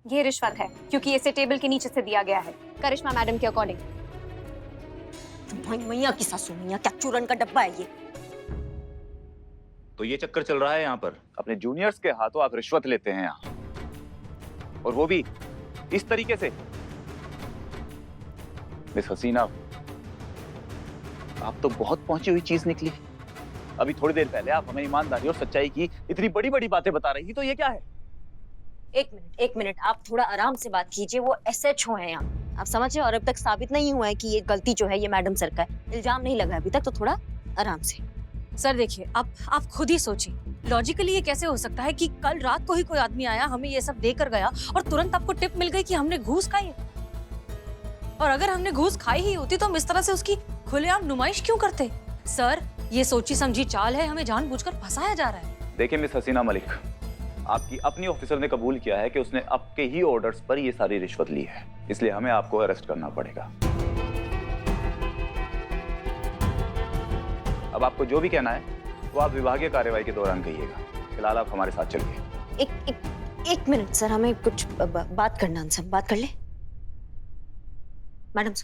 ये रिश्वत है क्योंकि इसे टेबल के नीचे से दिया गया है करिश्मा मैडम के अकॉर्डिंग। मैया की सासू मैया, क्या चूरन का डब्बा है ये? तो ये चक्कर चल रहा है यहाँ पर, अपने जूनियर्स के हाथों आप रिश्वत लेते हैं यहाँ, और वो भी इस तरीके से। मिस हसीना, आप तो बहुत पहुंची हुई चीज निकली। अभी थोड़ी देर पहले आप हमें ईमानदारी और सच्चाई की इतनी बड़ी बड़ी बातें बता रही थी, तो ये क्या है? एक मिनट, आप थोड़ा आराम से बात कीजिए। वो SHO है यहाँ, आप समझे? और अब तक साबित नहीं हुआ है कि ये गलती जो है ये मैडम सर का है। इल्जाम नहीं लगा अभी तक, तो थोड़ा आराम से। सर देखिए, आप खुद ही सोचिए, लॉजिकली ये कैसे हो सकता है कि कल रात को ही कोई आदमी आया, हमें ये सब देकर गया और तुरंत आपको टिप मिल गई कि हमने घूस खाई है? और अगर हमने घूस खाई ही होती तो हम इस तरह से उसकी खुलेआम नुमाइश क्यों करते? सर, ये सोची समझी चाल है, हमें जानबूझकर फंसाया जा रहा है। देखिए मिस हसीना मलिक, आपकी अपनी ऑफिसर ने कबूल किया है कि उसने आपके ही ऑर्डर्स पर ये सारी रिश्वत ली है, इसलिए हमें आपको अरेस्ट करना पड़ेगा। अब आपको जो भी कहना है वो आप विभागीय कार्रवाई के दौरान कहिएगा। फिलहाल आप हमारे साथ चलिए। एक मिनट सर, हमें कुछ बात करना। हमसे बात कर ले। मैडम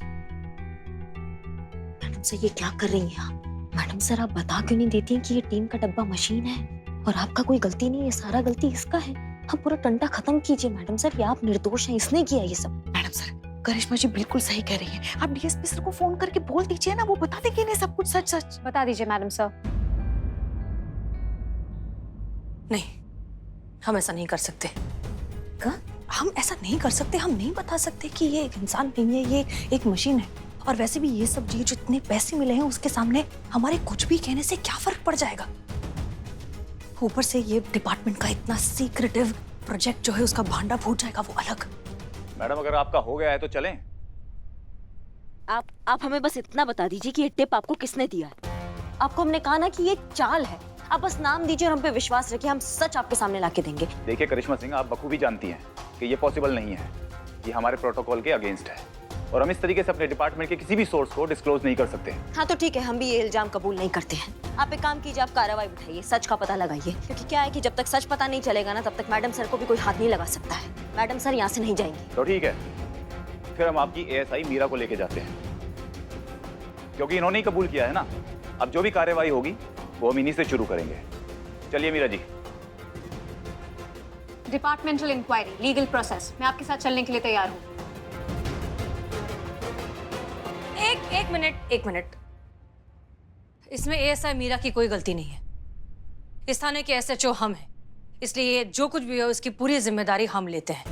सर ये क्या कर रही हैं आप? मैडम सर, आप बता क्यों नहीं देती हैं कि ये टीम का डब्बा मशीन है और आपका कोई गलती नहीं है, सारा गलती इसका है? आप पूरा टंटा खत्म कीजिए मैडम सर, ये आप निर्दोष हैं, इसने किया ये सब। मैडम सर, करिश्मा जी बिल्कुल सही कह रही हैं। आप DSP सर को फोन करके बोल दीजिए ना, वो बता देंगे इन्हें सब कुछ सच सच। बता दीजिए मैडम सर। नहीं, हम ऐसा नहीं कर सकते। हम ऐसा नहीं कर सकते, हम नहीं बता सकते कि ये एक इंसान नहीं है, ये एक मशीन है। और वैसे भी ये सब चीज, जितने पैसे मिले हैं उसके सामने हमारे कुछ भी कहने से क्या फर्क पड़ जाएगा? ऊपर से ये डिपार्टमेंट का इतना सीक्रेटिव प्रोजेक्ट जो है उसका भांडा फूट जाएगा, वो अलग। मैडम, अगर आपका हो गया है तो चलें। आप हमें बस इतना बता दीजिए कि ये टिप आपको किसने दिया है? आपको हमने कहा ना कि ये चाल है, आप बस नाम दीजिए और हम पे विश्वास रखिए, हम सच आपके सामने लाके देंगे। देखिए करिश्मा सिंह, आप बखूबी जानती हैं कि ये पॉसिबल नहीं है, ये हमारे प्रोटोकॉल के अगेंस्ट है और हम इस तरीके से अपने डिपार्टमेंट के किसी भी सोर्स को डिस्क्लोज नहीं कर सकते। हाँ तो ठीक है, हम भी ये इल्जाम कबूल नहीं करते हैं। आप एक काम कीजिए, आप कार्रवाई बिठाइए, सच का पता लगाइए, क्योंकि क्या है कि जब तक सच पता नहीं चलेगा ना, तब तक मैडम सर को भी कोई हाथ नहीं लगा सकता है। मैडम सर यहाँ से नहीं जाएंगी। तो ठीक है, फिर हम आपकी ASI मीरा को लेके जाते हैं, क्योंकि इन्होंने ही कबूल किया है ना। अब जो भी कार्रवाई होगी वो हम इन्हीं से शुरू करेंगे। चलिए Meera ji. Departmental inquiry, legal process, मैं आपके साथ चलने के लिए तैयार हूँ। एक मिनट। इसमें ASI मीरा की कोई गलती नहीं है। इस थाने के SHO हम हैं, इसलिए जो कुछ भी है उसकी पूरी जिम्मेदारी हम लेते हैं।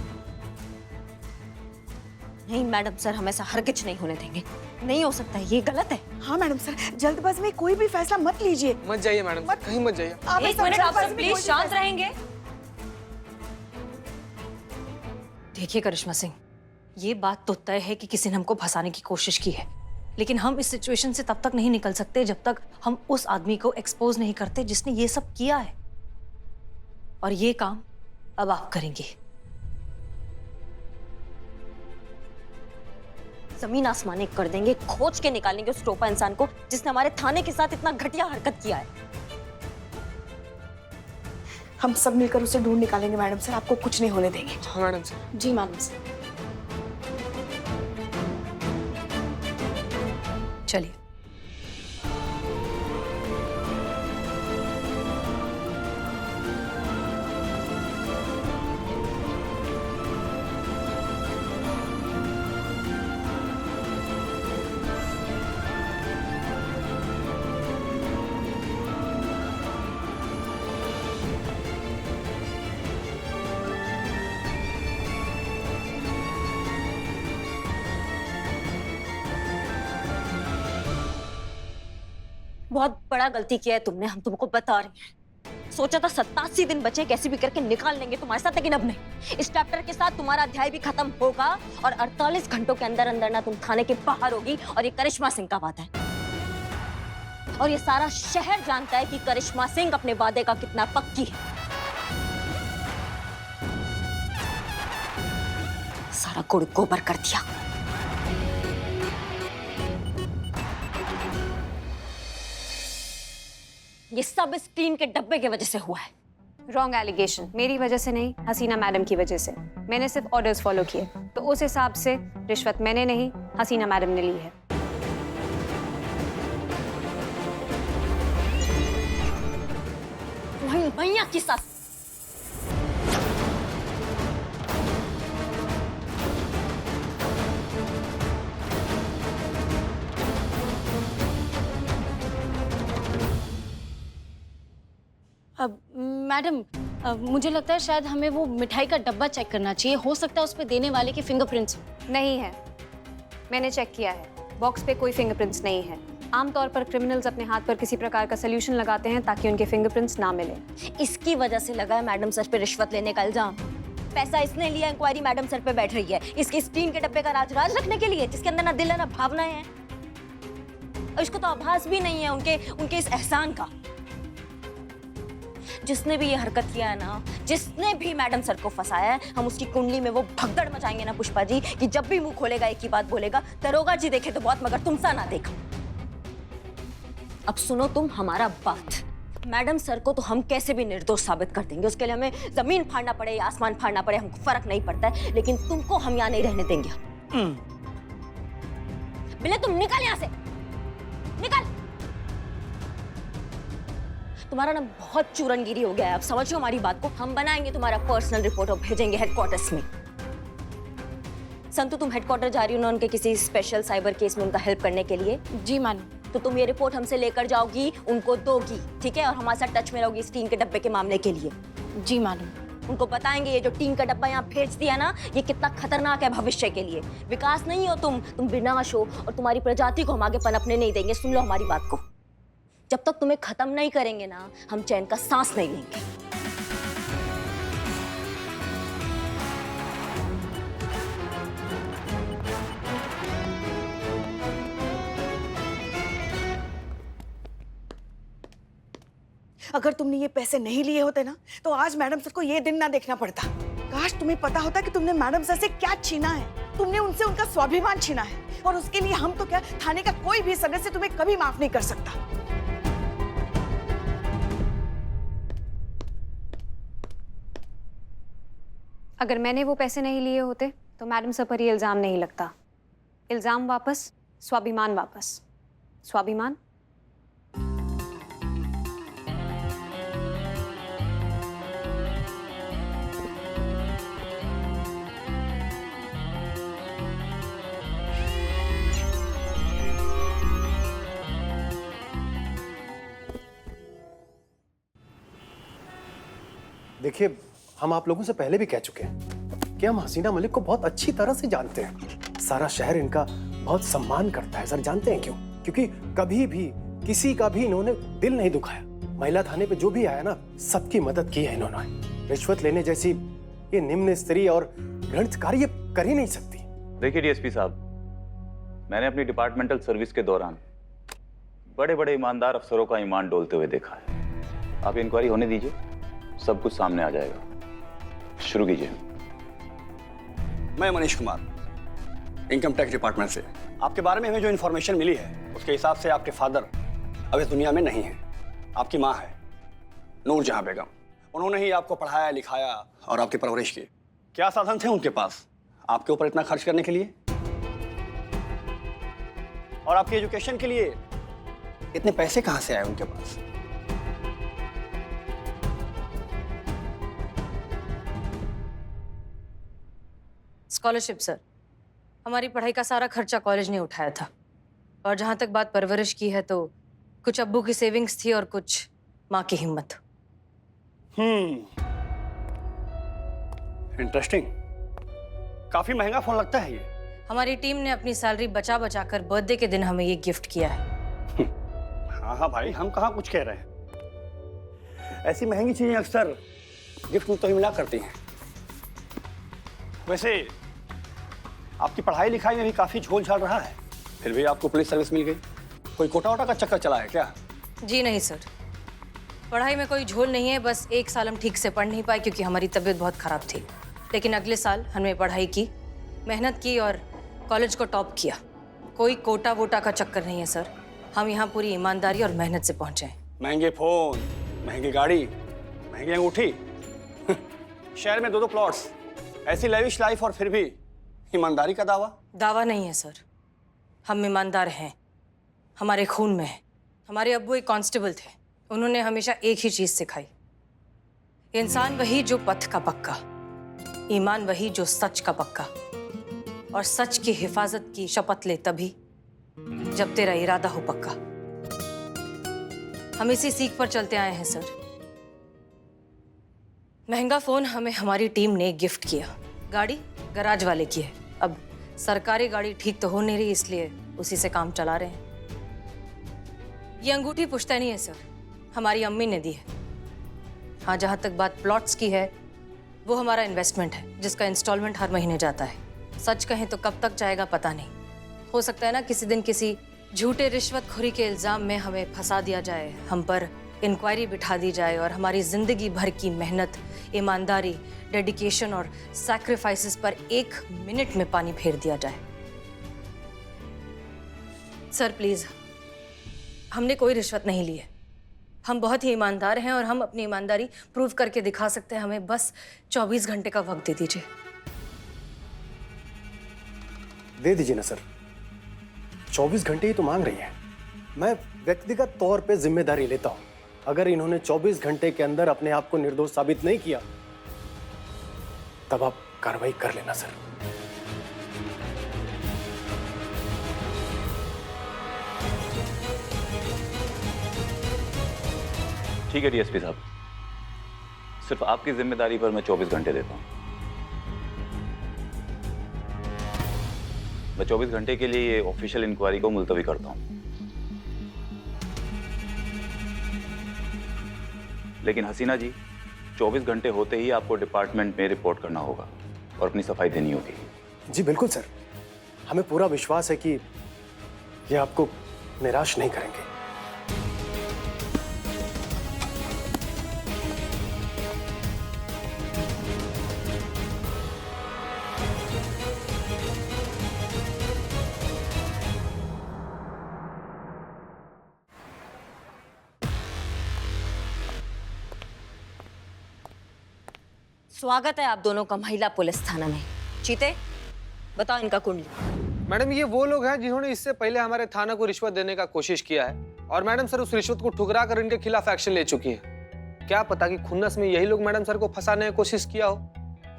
नहीं मैडम सर, हम ऐसा हरगिज नहीं होने देंगे। नहीं हो सकता है, ये गलत है। हाँ मैडम सर, जल्दबाजी में कोई भी फैसला मत लीजिए। मत जाइए मैडम, कहीं मत जाइए। आप एक ऐसा मिनट, आप जल्दबाजी में प्लीज कोई भी शांत फैसला- रहेंगे। देखिए करिश्मा सिंह, ये बात तो तय है कि किसी ने हमको फंसाने की कोशिश की है, लेकिन हम इस सिचुएशन से तब तक नहीं निकल सकते जब तक हम उस आदमी को एक्सपोज नहीं करते जिसने ये सब किया है। और ये काम अब आप करेंगे। जमीन आसमान एक कर देंगे, खोज के निकालेंगे उस टोपा इंसान को जिसने हमारे थाने के साथ इतना घटिया हरकत किया है। हम सब मिलकर उसे ढूंढ निकालेंगे मैडम सर, आपको कुछ नहीं होने देंगे। हाँ मैडम सर। जी मैडम सर। चलिए। बहुत बड़ा गलती किया है तुमने, हम तुमको बता रहे हैं। सोचा था 87 दिन बचे, कैसे भी करके निकाल लेंगे तुम्हारे साथ, लेकिन अब नहीं। इस चैप्टर के साथ तुम्हारा अध्याय भी खत्म होगा और 48 घंटों के अंदर अंदर ना तुम थाने के बाहर होगी। और ये करिश्मा सिंह का वादा है, और ये सारा शहर जानता है कि करिश्मा सिंह अपने वादे का कितना पक्की है। सारा गुड़ गोबर कर दिया। ये सब इस टीम के डब्बे की वजह से हुआ है। Wrong allegation. मेरी वजह से नहीं, हसीना मैडम की वजह से। मैंने सिर्फ ऑर्डर्स फॉलो किए, तो उस हिसाब से रिश्वत मैंने नहीं, हसीना मैडम ने ली है। वही भैया की सास। अब मैडम, मुझे लगता है शायद हमें वो मिठाई का डब्बा चेक करना चाहिए। हो सकता है उस पे देने वाले के फिंगरप्रिंट्स नहीं है, मैंने चेक किया है, बॉक्स पे कोई फिंगरप्रिंट्स नहीं है। आमतौर पर क्रिमिनल्स अपने हाथ पर किसी प्रकार का सोल्यूशन लगाते हैं ताकि उनके फिंगरप्रिंट्स ना मिले। इसकी वजह से लगा है मैडम सर पे रिश्वत लेने का इल्जाम। पैसा इसने लिया, इंक्वायरी मैडम सर पे बैठ रही है इसके स्टीन के डब्बे का राज रखने के लिए, जिसके अंदर ना दिल है ना भावनाएं हैं। और इसको तो आभास भी नहीं है उनके इस एहसान का। जिसने भी ये हरकत किया है ना, जिसने भी मैडम सर को फंसाया है, हम उसकी कुंडली में वो भगदड़ मचाएंगे ना पुष्पा जी, कि जब भी मुंह खोलेगा एक ही बात बोलेगा, दरोगा जी देखे तो बहुत मगर तुमसा ना देखा। अब सुनो तुम हमारा बात, मैडम सर को तो हम कैसे भी निर्दोष साबित कर देंगे। उसके लिए हमें जमीन फाड़ना पड़े या आसमान फाड़ना पड़े, हमको फर्क नहीं पड़ता है, लेकिन तुमको हम यहाँ नहीं रहने देंगे। बिल्ले तुम निकल यहाँ से, निकल। तुम्हारा ना बहुत चूरनगिरी हो गया है, अब समझो हमारी बात को। हम बनाएंगे तुम्हारा पर्सनल रिपोर्ट और भेजेंगे हेडक्वार्टर्स में। संतु तुम हेडक्वार्टर जा रही हो ना उनके किसी स्पेशल साइबर केस में उनका हेल्प करने के लिए। जी मैडम। तो तुम ये रिपोर्ट हमसे लेकर जाओगी, उनको दोगी, ठीक है? और हमारे साथ टच में रहोगी इस टीन के डब्बे के मामले के लिए। जी मैडम। उनको बताएंगे ये जो टीन का डब्बा यहाँ भेज दिया ना, ये कितना खतरनाक है भविष्य के लिए। विकास नहीं हो तुम विनाश हो, और तुम्हारी प्रजाति को हम आगे पनपने नहीं देंगे। सुन लो हमारी बात को, जब तक तुम्हें खत्म नहीं करेंगे ना, हम चैन का सांस नहीं लेंगे। अगर तुमने ये पैसे नहीं लिए होते ना, तो आज मैडम सर को ये दिन ना देखना पड़ता। काश तुम्हें पता होता कि तुमने मैडम सर से क्या छीना है। तुमने उनसे उनका स्वाभिमान छीना है, और उसके लिए हम तो क्या, थाने का कोई भी सदस्य तुम्हें कभी माफ नहीं कर सकता। अगर मैंने वो पैसे नहीं लिए होते तो मैडम सर पर ये इल्ज़ाम नहीं लगता। इल्ज़ाम वापस, स्वाभिमान वापस। स्वाभिमान। देखिए, हम आप लोगों से पहले भी कह चुके हैं कि हम हसीना मलिक को बहुत अच्छी तरह से जानते हैं। सारा शहर इनका बहुत सम्मान करता है सर। जानते हैं क्यों? क्योंकि कभी भी किसी का भी इन्होंने दिल नहीं दुखाया। महिला थाने पे जो भी आया ना, सबकी मदद की है इन्होंने। रिश्वत लेने जैसी ये निम्न स्तरीय और घृणित कार्य कर ही नहीं सकती। देखिए डीएसपी साहब, मैंने अपनी डिपार्टमेंटल सर्विस के दौरान बड़े बड़े ईमानदार अफसरों का ईमान डोलते हुए देखा है। आप इंक्वायरी होने दीजिए, सब कुछ सामने आ जाएगा। शुरू कीजिए। मैं Manish Kumar, income tax department से। आपके बारे में हमें जो इन्फॉर्मेशन मिली है उसके हिसाब से आपके फादर अब इस दुनिया में नहीं है। आपकी माँ है नूरजहां बेगम। उन्होंने ही आपको पढ़ाया लिखाया और आपकी परवरिश की। क्या साधन थे उनके पास आपके ऊपर इतना खर्च करने के लिए, और आपकी एजुकेशन के लिए इतने पैसे कहाँ से आए उनके पास? Scholarship sir. हमारी पढ़ाई का सारा खर्चा कॉलेज ने उठाया था, और जहां तक बात परवरिश की है तो कुछ अब्बू की सेविंग्स थी और कुछ माँ की हिम्मत। इंटरेस्टिंग। काफी महंगा फोन लगता है ये। हमारी टीम ने अपनी सैलरी बचा बचा कर बर्थडे के दिन हमें ये गिफ्ट किया है। हाँ हाँ भाई, हम कहाँ कुछ कह रहे हैं। ऐसी महंगी चीजें अक्सर गिफ्ट में तो ही मिला करती हैं। वैसे आपकी पढ़ाई लिखाई में भी काफी झोल झाल रहा है, फिर भी आपको पुलिस सर्विस मिल गई। कोई कोटा वोटा का चक्कर चला है क्या? जी नहीं सर, पढ़ाई में कोई झोल नहीं है। बस एक साल हम ठीक से पढ़ नहीं पाए क्योंकि हमारी तबीयत बहुत खराब थी। लेकिन अगले साल हमने पढ़ाई की, मेहनत की और कॉलेज को टॉप किया। कोई कोटा वोटा का चक्कर नहीं है सर। हम यहाँ पूरी ईमानदारी और मेहनत से पहुँचे हैं। महंगे फोन, महंगी गाड़ी, महंगी अंगूठी। शहर में 2-2 प्लॉट्स, ऐसी लेविश लाइफ और फिर भी ईमानदारी का दावा। दावा नहीं है सर, हम ईमानदार हैं, हमारे खून में है। हमारे अब्बू एक कांस्टेबल थे, उन्होंने हमेशा एक ही चीज सिखाई, इंसान वही जो पथ का पक्का, ईमान वही जो सच का पक्का, और सच की हिफाजत की शपथ ले तभी जब तेरा इरादा हो पक्का। हम इसी सीख पर चलते आए हैं सर। महंगा फोन हमें हमारी टीम ने गिफ्ट किया, गाड़ी गराज वाले की है। अब सरकारी गाड़ी ठीक तो हो नहीं रही, इसलिए उसी से काम चला रहे हैं। ये अंगूठी पुश्तैनी है सर, हमारी अम्मी ने दी है। हाँ, जहां तक बात प्लॉट्स की है, वो हमारा इन्वेस्टमेंट है जिसका इंस्टॉलमेंट हर महीने जाता है। सच कहें तो कब तक जाएगा पता नहीं, हो सकता है ना किसी दिन किसी झूठे रिश्वतखोरी के इल्जाम में हमें फंसा दिया जाए, हम पर इंक्वायरी बिठा दी जाए और हमारी जिंदगी भर की मेहनत, ईमानदारी, डेडिकेशन और सैक्रिफाइसेस पर 1 मिनट में पानी फेर दिया जाए। सर प्लीज, हमने कोई रिश्वत नहीं ली है, हम बहुत ही ईमानदार हैं और हम अपनी ईमानदारी प्रूव करके दिखा सकते हैं। हमें बस 24 घंटे का वक्त दे दीजिए। दे दीजिए ना सर, 24 घंटे ही तो मांग रही है। मैं व्यक्तिगत तौर पे जिम्मेदारी लेता हूं, अगर इन्होंने 24 घंटे के अंदर अपने आप को निर्दोष साबित नहीं किया तब आप कार्रवाई कर लेना सर। ठीक है डीएसपी साहब, सिर्फ आपकी जिम्मेदारी पर मैं 24 घंटे देता हूं। मैं 24 घंटे के लिए ये ऑफिशियल इंक्वायरी को मुलतवी करता हूं। लेकिन हसीना जी, 24 घंटे होते ही आपको डिपार्टमेंट में रिपोर्ट करना होगा और अपनी सफाई देनी होगी। जी बिल्कुल सर, हमें पूरा विश्वास है कि ये आपको निराश नहीं करेंगे। स्वागत है आप दोनों का महिला पुलिस थाना में। चीते, बताओ इनका कुंडली। मैडम, ये वो लोग हैं जिन्होंने इससे पहले हमारे थाना को रिश्वत देने का कोशिश किया है और मैडम सर उस रिश्वत को ठुकरा कर इनके खिलाफ एक्शन ले चुकी है। क्या पता कि खुन्नस में यही लोग मैडम सर को फंसाने की कोशिश किया हो।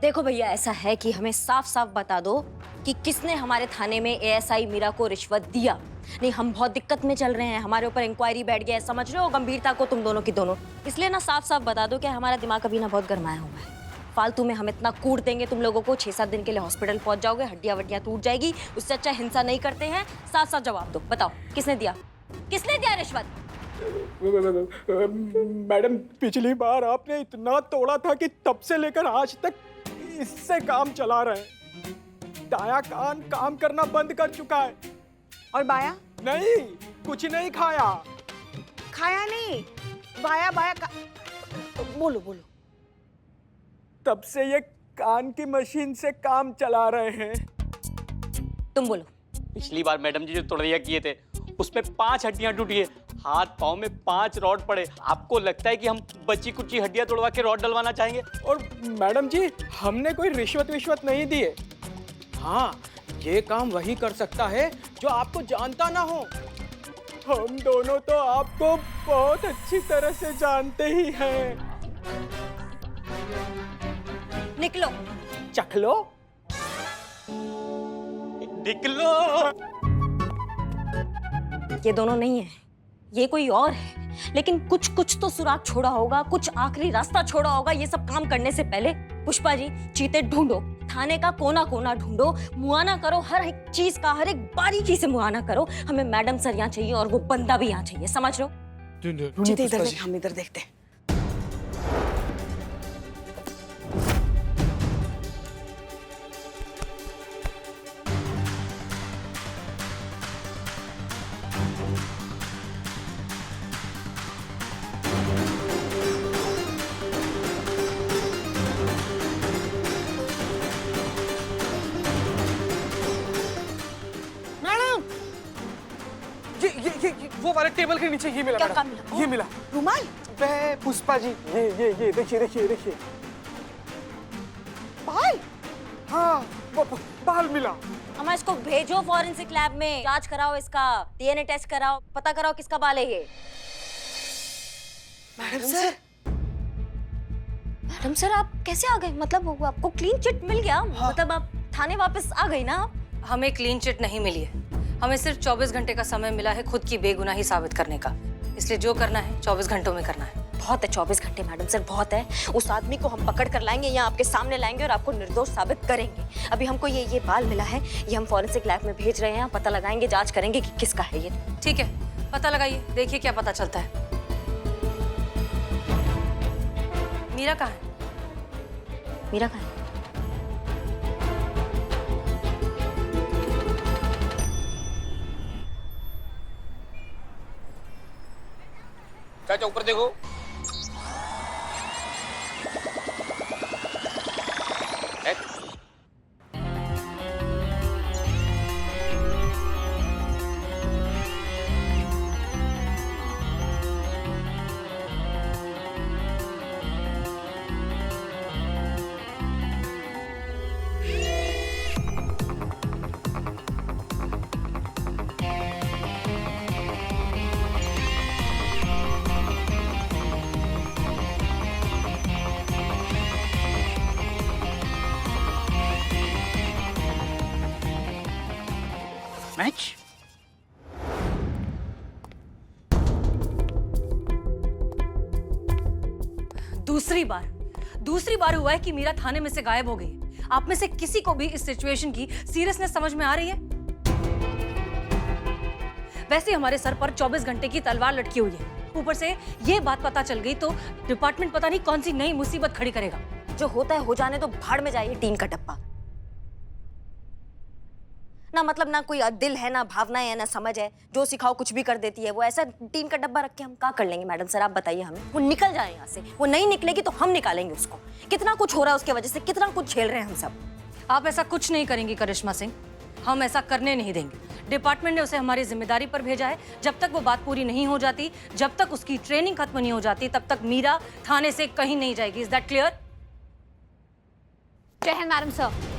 देखो भैया, ऐसा है कि हमें साफ साफ बता दो कि किसने हमारे थाने में एएसआई मीरा को रिश्वत दिया। नहीं, हम बहुत दिक्कत में चल रहे हैं, हमारे ऊपर इंक्वायरी बैठ गया है, समझ रहे हो गंभीरता को तुम दोनों की दोनों। इसलिए ना साफ साफ बता दो कि हमारा दिमाग अभी ना बहुत गरमाया हुआ है। फालतू में हम इतना कूट देंगे तुम लोगों को, 6-7 दिन के लिए हॉस्पिटल पहुंच जाओगे, हड्डियां वड्डियां टूट जाएगी। उससे अच्छा हिंसा नहीं करते हैं। साफ साफ जवाब दो, बताओ किसने दिया, किसने दिया रिश्वत? मैडम, पिछली बार आपने इतना तोड़ा था कि तब से लेकर आज तक इससे काम चला रहे हैं। दाया कान काम करना बंद कर चुका है। और बाया? नहीं, कुछ नहीं खाया। खाया नहीं, बाया बाया का... बोलो बोलो। तब से ये कान की मशीन से काम चला रहे हैं। तुम बोलो। पिछली बार मैडम जी जो तोड़िया किए थे उसमें 5 हड्डियां टूटी है, हाथ पाँव में 5 रॉड पड़े। आपको लगता है कि हम बची कुची हड्डियां तोड़वा के रॉड डलवाना चाहेंगे? और मैडम जी, हमने कोई रिश्वत विश्वत नहीं दिए। हाँ, ये काम वही कर सकता है जो आपको जानता ना हो। हम दोनों तो आपको बहुत अच्छी तरह से जानते ही हैं। निकलो। चखलो। निकलो। ये दोनों नहीं है, ये कोई और है। लेकिन कुछ कुछ तो सुराग छोड़ा होगा, कुछ आखिरी रास्ता छोड़ा होगा ये सब काम करने से पहले। पुष्पा जी, चीते ढूंढो, थाने का कोना कोना ढूंढो, मुआना करो, हर एक चीज का, हर एक बारीकी से मुआना करो। हमें मैडम सर यहाँ चाहिए और वो बंदा भी यहाँ चाहिए, समझ लो? चीते इधर देख, हम इधर देखते हैं। वो वाले टेबल के नीचे ये मिला क्या मैडम, मिला? ये मिला। रुमाल? बे पुष्पा जी, ये देखिए। बाल? हाँ, वो बाल मिला। अम्मा इसको भेजो फॉरेंसिक लैब में, जांच कराओ इसका, डीएनए टेस्ट कराओ, पता कराओ किसका बाल है ये। मैडम सर, मैडम सर आप कैसे आ गए? मतलब वो आपको क्लीन चिट मिल गया? मतलब आप थाने वापस आ गई ना आप? हमें क्लीन चिट नहीं मिली है, हमें सिर्फ 24 घंटे का समय मिला है खुद की बेगुनाही साबित करने का, इसलिए जो करना है 24 घंटों में करना है। बहुत है 24 घंटे मैडम सर, बहुत है। उस आदमी को हम पकड़ कर लाएंगे, यहाँ आपके सामने लाएंगे और आपको निर्दोष साबित करेंगे। अभी हमको ये बाल मिला है, ये हम फॉरेंसिक लैब में भेज रहे हैं, पता लगाएंगे, जांच करेंगे कि किसका है ये। ठीक है, पता लगाइए, देखिए क्या पता चलता है। मीरा कहाँ है? मीरा कहाँ है? चाचा ऊपर देखो। मैच? दूसरी बार हुआ है कि मीरा थाने में से गायब हो गई। आप में से किसी को भी इस सिचुएशन की सीरियसनेस समझ में आ रही है? वैसे हमारे सर पर 24 घंटे की तलवार लटकी हुई है, ऊपर से ये बात पता चल गई तो डिपार्टमेंट पता नहीं कौन सी नई मुसीबत खड़ी करेगा। जो होता है हो जाने तो भाड़ में जाइए टीन का डब्बा। ना मतलब ना कोई दिल है, ना भावना है, ना समझ है, जो सिखाओ कुछ भी कर देती है। वो ऐसा टीन का डब्बा रख के हम क्या कर लेंगे मैडम सर, आप बताइए हमें। वो निकल जाए यहाँ से, वो नहीं निकलेगी तो हम निकालेंगे उसको। कितना कुछ हो रहा है उसके वजह से, कितना कुछ झेल रहे हैं हम सब। आप ऐसा कुछ नहीं करेंगी करिश्मा सिंह, हम ऐसा करने नहीं देंगे। डिपार्टमेंट ने उसे हमारी जिम्मेदारी पर भेजा है, जब तक वो बात पूरी नहीं हो जाती, जब तक उसकी ट्रेनिंग खत्म नहीं हो जाती, तब तक मीरा थाने से कहीं नहीं जाएगी। Is that clear? जय हिंद मैडम सर।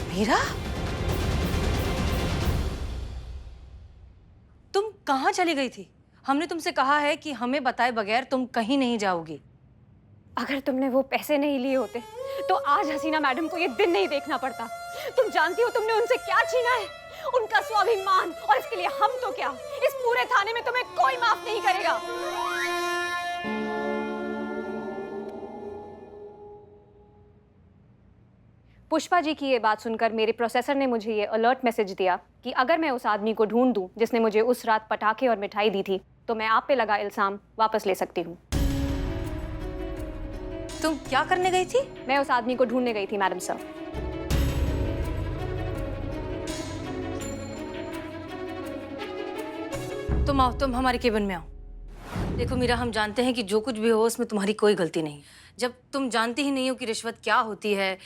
मीरा, तुम कहाँ चली गई थी? हमने तुमसे कहा है कि हमें बताए बगैर तुम कहीं नहीं जाओगी। अगर तुमने वो पैसे नहीं लिए होते तो आज हसीना मैडम को ये दिन नहीं देखना पड़ता। तुम जानती हो तुमने उनसे क्या छीना है, उनका स्वाभिमान, और इसके लिए हम तो क्या, इस पूरे थाने में तुम्हें कोई माफ नहीं करेगा। पुष्पा जी की ये बात सुनकर मेरे प्रोसेसर ने मुझे ये अलर्ट मैसेज दिया कि अगर मैं उस आदमी को ढूंढ दूं जिसने मुझे उस रात पटाखे और मिठाई दी थी, तो मैं आप पे लगा इल्जाम वापस ले सकती हूँ। तुम क्या करने गई थी? मैं उस आदमी को ढूंढने गई थी मैडम सर। तुम आओ, तुम हमारे केबिन में आओ। देखो मीरा, हम जानते हैं कि जो कुछ भी हो उसमें तुम्हारी कोई गलती नहीं। जब तुम जानती ही नहीं हो कि रिश्वत क्या होती है,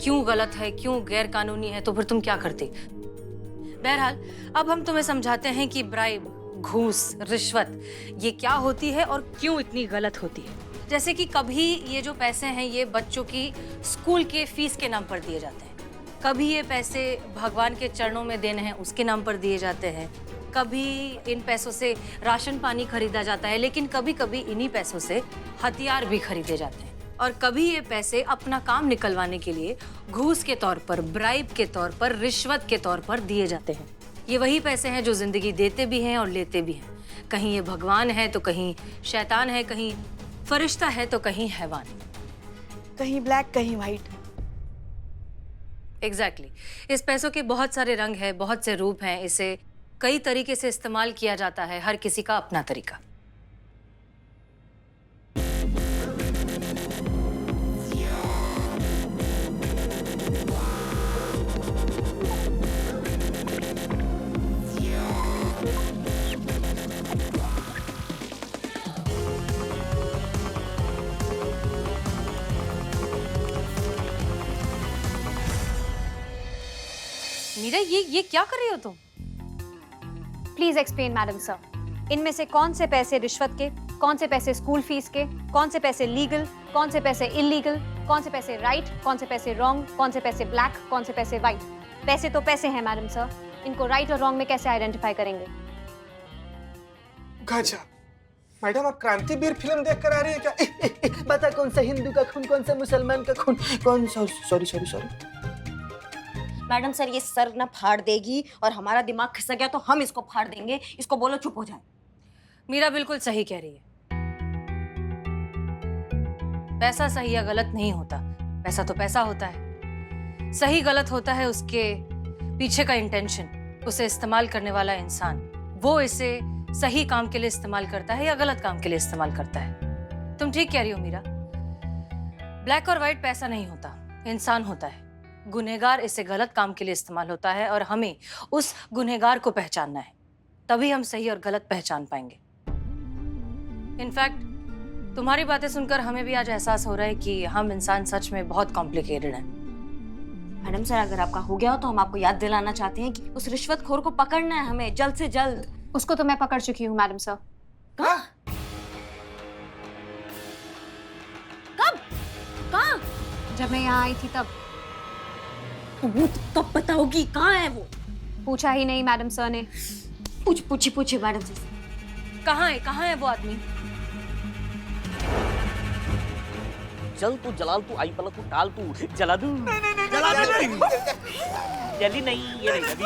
क्यों गलत है, क्यों गैर कानूनी है, तो फिर तुम क्या करती? बहरहाल अब हम तुम्हें समझाते हैं कि ब्राइब, घूस, रिश्वत ये क्या होती है और क्यों इतनी गलत होती है। जैसे कि कभी ये जो पैसे हैं ये बच्चों की स्कूल के फीस के नाम पर दिए जाते हैं, कभी ये पैसे भगवान के चरणों में देने हैं उसके नाम पर दिए जाते हैं, कभी इन पैसों से राशन पानी खरीदा जाता है, लेकिन कभी कभी इन्हीं पैसों से हथियार भी खरीदे जाते हैं, और कभी ये पैसे अपना काम निकलवाने के लिए घूस के तौर पर, ब्राइब के तौर पर, रिश्वत के तौर पर दिए जाते हैं। ये वही पैसे हैं जो जिंदगी देते भी हैं और लेते भी हैं। कहीं ये भगवान है तो कहीं शैतान है, कहीं फरिश्ता है तो कहीं हैवान। कहीं ब्लैक कहीं व्हाइट। एग्जैक्टली। इस पैसों के बहुत सारे रंग हैं, बहुत से रूप हैं, इसे कई तरीके से इस्तेमाल किया जाता है, हर किसी का अपना तरीका। मीरा, ये क्या कर रही हो तुम? प्लीज एक्सप्लेन मैडम सर, इनमें से कौन से पैसे रिश्वत के, कौन से पैसे स्कूल फीस के, कौन से पैसे लीगल, कौन से पैसे इलीगल, कौन से पैसे राइट, कौन से पैसे रॉन्ग, कौन से पैसे ब्लैक, कौन से पैसे व्हाइट? पैसे तो पैसे हैं मैडम सर, इनको राइट और रॉन्ग में कैसे आइडेंटिफाई करेंगे? गजब, मैडम आप क्रांतिवीर फिल्म देख कर आ रही है क्या? बता कौन सा हिंदू का खून, कौन सा मुसलमान का खून, कौन सा? सॉरी। मैडम सर ये सर ना फाड़ देगी और हमारा दिमाग खिसक गया तो हम इसको फाड़ देंगे। इसको बोलो चुप हो जाए। मीरा बिल्कुल सही कह रही है। पैसा सही या गलत नहीं होता, पैसा तो पैसा होता है। सही गलत होता है उसके पीछे का इंटेंशन, उसे इस्तेमाल करने वाला इंसान, वो इसे सही काम के लिए इस्तेमाल करता है या गलत काम के लिए इस्तेमाल करता है। तुम ठीक कह रही हो मीरा, ब्लैक और व्हाइट पैसा नहीं होता, इंसान होता है। गुनहगार इसे गलत काम के लिए इस्तेमाल होता है और हमें उस गुनहगार को पहचानना है, तभी हम सही और गलत पहचान पाएंगे। इनफैक्ट तुम्हारी बातें सुनकर हमें भी आज एहसास हो रहा है कि हम इंसान सच में बहुत कॉम्प्लिकेटेड हैं। मैडम सर अगर आपका हो गया हो तो हम आपको याद दिलाना चाहते हैं कि उस रिश्वतखोर को पकड़ना है हमें जल्द से जल्द। उसको तो मैं पकड़ चुकी हूँ मैडम सर। कब? जब मैं यहाँ आई थी तब। वो तो कब बताओगी? कहाँ है वो? पूछा ही नहीं मैडम सर ने। पूछे मैडम से। कहाँ है वो आदमी? जल तू, जलाल तू, आई पलक तू, टाल तू, जला दूं। जला दूं। जली नहीं, ये नहीं जली।